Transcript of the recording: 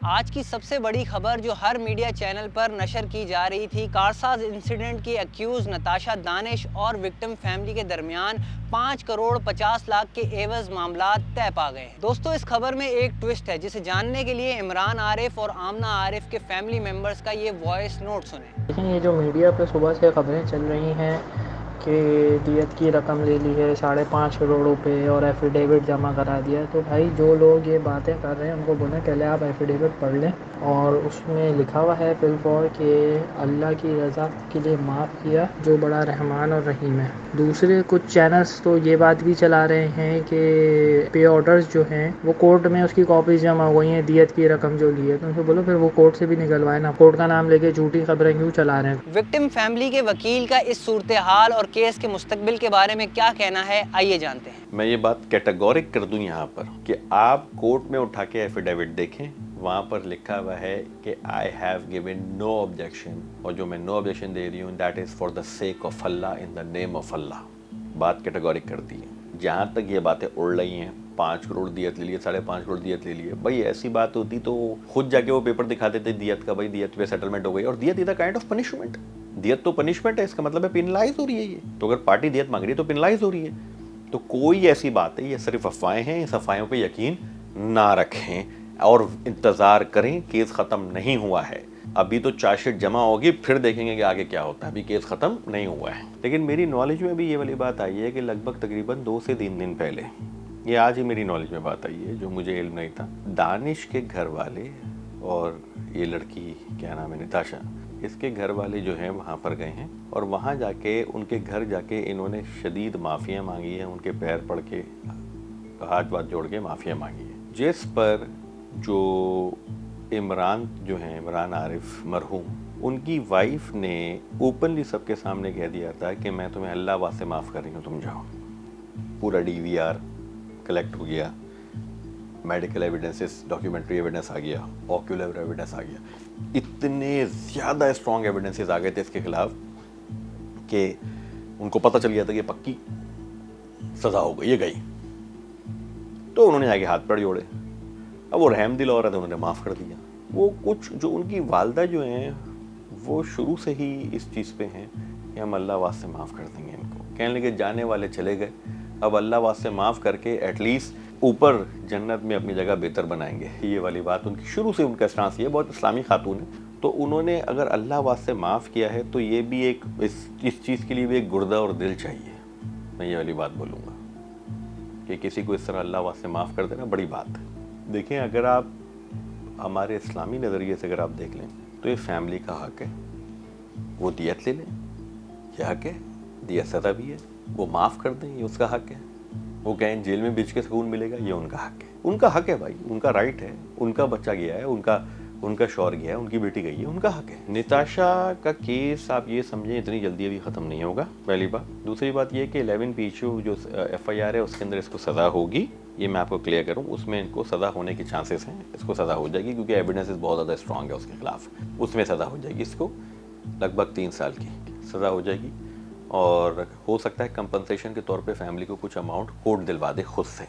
آج کی سب سے بڑی خبر جو ہر میڈیا چینل پر نشر کی جا رہی تھی، کارساز انسیڈنٹ کی ایکیوز نتاشا دانش اور وکٹم فیملی کے درمیان 5 کروڑ 50 لاکھ کے عوض معاملات طے پا گئے ہیں۔ دوستو، اس خبر میں ایک ٹوسٹ ہے جسے جاننے کے لیے عمران عارف اور آمنہ عارف کے فیملی ممبرز کا یہ وائس نوٹ سنیں۔ دیکھیں، یہ جو میڈیا پہ صبح سے خبریں چل رہی ہیں کہ دیت کی رقم لے لی ہے 5.5 کروڑ روپے اور ایفیڈیوٹ جمع کرا دیا ہے، تو بھائی جو لوگ یہ باتیں کر رہے ہیں ان کو بولیں پہلے آپ ایفیڈیوٹ پڑھ لیں، اور اس میں لکھا ہوا ہے بالفور کہ اللہ کی رضا کے لیے معاف کیا جو بڑا رحمان اور رحیم ہے۔ دوسرے کچھ چینلز تو یہ بات بھی چلا رہے ہیں کہ پے آرڈرز جو ہیں وہ کورٹ میں اس کی کاپیز جمع ہو گئی ہیں دیت کی رقم جو لی ہے، تو ان سے بولو پھر وہ کورٹ سے بھی نکلوائے نا، کورٹ کا نام لے کے جھوٹی خبریں کیوں چلا رہے ہیں۔ وکٹم فیملی کے وکیل کا اس صورتحال اور کیس کے مستقبل کے بارے میں کیا کہنا ہے، آئیے جانتے ہیں۔ میں یہ بات کیٹیگورک کر دوں یہاں پر کہ آپ کورٹ میں اٹھا کے ایفیڈیوٹ دیکھیں، وہاں پر لکھا ہوا ہے کہ I have given no objection, اور جو میں نو آبجیکشن دے رہی ہوں that is for the sake of اللہ، ان دا نیم آف اللہ۔ بات کیٹیگورک کر دی ہے۔ جہاں تک یہ باتیں اڑ رہی ہیں 5 کروڑ دیت لے لیے، 5.5 کروڑ دیت لے لیے، بھائی ایسی بات ہوتی تو خود جا کے وہ پیپر دکھا دیتے دیت کا، بھائی دیت پہ سیٹلمنٹ ہو گئی، اور دیت از اے کائنڈ آف پنشمنٹ۔ دیت تو پنشمنٹ ہے، اس کا مطلب ہے پینلائز ہو رہی ہے یہ، تو اگر پارٹی دیت مانگ رہی ہے تو پینلائز ہو رہی ہے۔ تو کوئی ایسی بات ہے، یہ صرف افواہیں ہیں، اس افواہوں پہ یقین نہ رکھیں اور انتظار کریں، کیس ختم نہیں ہوا ہے۔ ابھی تو چارج شیٹ جمع ہوگی، پھر دیکھیں گے کہ آگے کیا ہوتا ہے، ابھی کیس ختم نہیں ہوا ہے۔ لیکن میری نالج میں بھی یہ والی بات آئی ہے کہ لگ بھگ تقریباً 2 سے 3 دن پہلے، یہ آج ہی میری نالج میں بات آئی ہے جو مجھے علم نہیں تھا، دانش کے گھر والے اور یہ لڑکی کیا نام ہے نتاشا، اس کے گھر والے جو ہیں وہاں پر گئے ہیں، اور وہاں جا کے ان کے گھر جا کے انہوں نے شدید معافیاں مانگی ہیں، ان کے پیر پڑ کے ہاتھ واتھ جوڑ کے معافیاں مانگی ہیں، جس پر جو عمران جو ہیں، عمران عارف مرحوم، ان کی وائف نے اوپنلی سب کے سامنے کہہ دیا تھا کہ میں تمہیں اللہ واسطے معاف کر رہی ہوں، تم جاؤ۔ پورا ڈی وی آر کلیکٹ ہو گیا، میڈیکل ایویڈنسز، ڈاکیومنٹری ایویڈنس آ گیا، آکیولر ایویڈنس آ گیا، اتنے زیادہ اسٹرانگ ایویڈنسز آ گئے تھے اس کے خلاف کہ ان کو پتہ چل گیا تھا کہ پکی سزا ہو گئی، یہ گئی۔ تو انہوں نے آگے ہاتھ پیر جوڑے، اب وہ رحم دل عورت ہے، انہوں نے معاف کر دیا۔ وہ کچھ جو ان کی والدہ جو ہیں وہ شروع سے ہی اس چیز پہ ہیں کہ ہم اللہ واسطے معاف کر دیں گے ان کو، کہنے لگے جانے والے چلے گئے، اب اللہ واسطے معاف کر کے ایٹ لیسٹ اوپر جنت میں اپنی جگہ بہتر بنائیں گے۔ یہ والی بات ان کی شروع سے ان کا اسٹانس یہ بہت اسلامی خاتون ہے، تو انہوں نے اگر اللہ واسطے معاف کیا ہے تو یہ بھی ایک اس چیز کے لیے بھی ایک گردہ اور دل چاہیے۔ میں یہ والی بات بولوں گا کہ کسی کو اس طرح اللہ واسطے معاف کر دینا بڑی بات ہے۔ دیکھیں، اگر آپ ہمارے اسلامی نظریے سے اگر آپ دیکھ لیں تو یہ فیملی کا حق ہے، وہ دیت لے لیں، یہ حق ہے، دیت سزا بھی ہے، وہ معاف کر دیں، یہ اس کا حق ہے، وہ کہیں جیل میں بیچ کے سکون ملے گا، یہ ان کا حق ہے، ان کا حق ہے بھائی، ان کا رائٹ ہے، ان کا بچہ گیا ہے، ان کا شوہر گیا ہے، ان کی بیٹی گئی ہے، ان کا حق ہے۔ نتاشا کا کیس آپ یہ سمجھیں اتنی جلدی ابھی ختم نہیں ہوگا، پہلی بات۔ دوسری بات یہ کہ 11 پیچو جو ایف آئی آر ہے اس کے اندر اس کو سزا ہوگی، یہ میں آپ کو کلیئر کروں، اس میں ان کو سزا ہونے کے چانسز ہیں، اس کو سزا ہو جائے گی کیونکہ ایویڈنسز بہت زیادہ اسٹرانگ ہے اس کے خلاف، اس میں سزا ہو جائے گی، اس کو لگ بھگ 3 سال کی سزا ہو جائے گی، اور ہو سکتا ہے کمپنسیشن کے طور پہ فیملی کو کچھ اماؤنٹ کورٹ دلوا دے خود سے۔